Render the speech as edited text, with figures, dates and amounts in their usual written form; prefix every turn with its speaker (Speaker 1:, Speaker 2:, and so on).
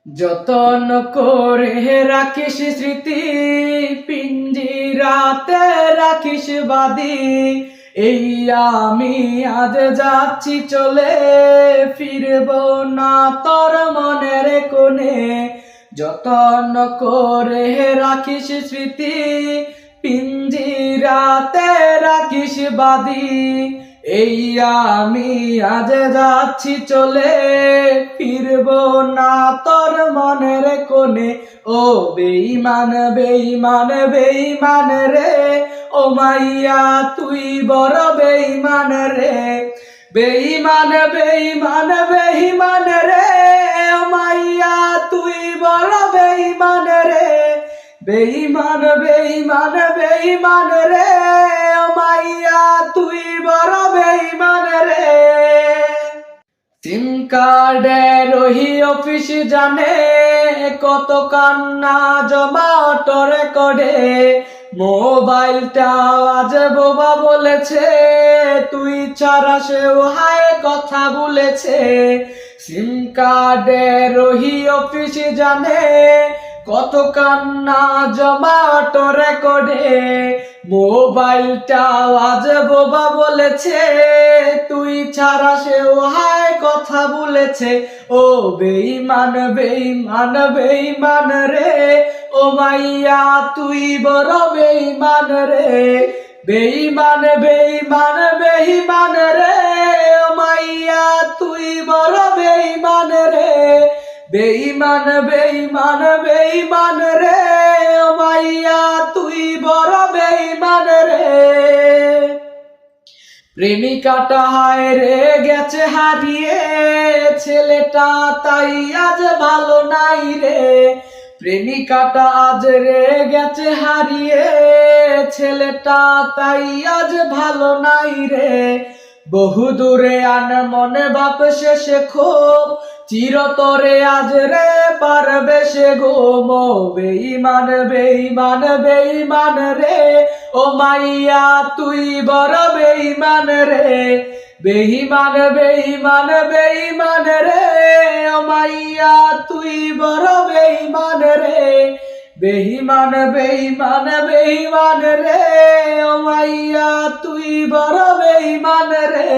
Speaker 1: যতন করে রাখিস স্মৃতি, পিঞ্জিরাতে রাখিস বাদি। এই আমি আজ যাচ্ছি চলে, ফিরব না তোর মনের কোণে। যতন করে রাখিস স্মৃতি, পিঞ্জিরাতে রাখিস বাদি। এই আমি আজ যাচ্ছি চলে, ফিরব না তোর মনের কোণে। ও বেঈমান বেঈমান বেঈমান রে, ও মাইয়া তুই বড় বেঈমান রে। বেঈমান বেঈমান বেঈমান রে, ও মাইয়া তুই বড় বেঈমান রে। বেঈমান বেঈমান বেঈমান রে, ও মাইয়া তুই বড় বেঈমান রে। সিম কার্ডের ওই অফিস জানে, কত কান্না জমা অটো রেকর্ডে। মোবাইলটা আজ বোবা বলেছে, তুই ছাড়া সেও হায় কথা বলেছে। সিম কার্ডের ওই অফিস জানে, কত কান্না জমা অটো রেকর্ডে। মোবাইলটা আজ বোবা বলেছে, তুই ছাড়া সেও হায় কথা বলেছে। ও বেঈমান বেঈমান বেঈমান রে, ও মাইয়া তুই বড় বেঈমান রে। বেঈমান বেঈমান বেঈমান রে, ও মাইয়া তুই বড় বেঈমান রে। বেঈমান বেঈমান বেঈমান রে, ও মাইয়া তুই বড় বেঈমান রে। প্রেমিকাটা হায় রে গেছে হারিয়ে, ছেলেটা তাই আজ ভালো নাই রে। প্রেমিকাটা আজ রে গেছে হারিয়ে, ছেলেটা তাই আজ ভালো নাই রে। বহু দূরে আন মনে বাপ শেষে ক্ষোভ, চিরতরে আজ রে পারবে সে ঘুম। ও বেঈমান বেঈমান বেঈমান রে, ও মাইয়া তুই বড় বেঈমান রে। বেঈমান বেঈমান বেঈমান রে, ও মাইয়া তুই বড় বেঈমান রে। বেঈমান বেঈমান বেঈমান রে, ও মাইয়া তুই বড় বেঈমান রে।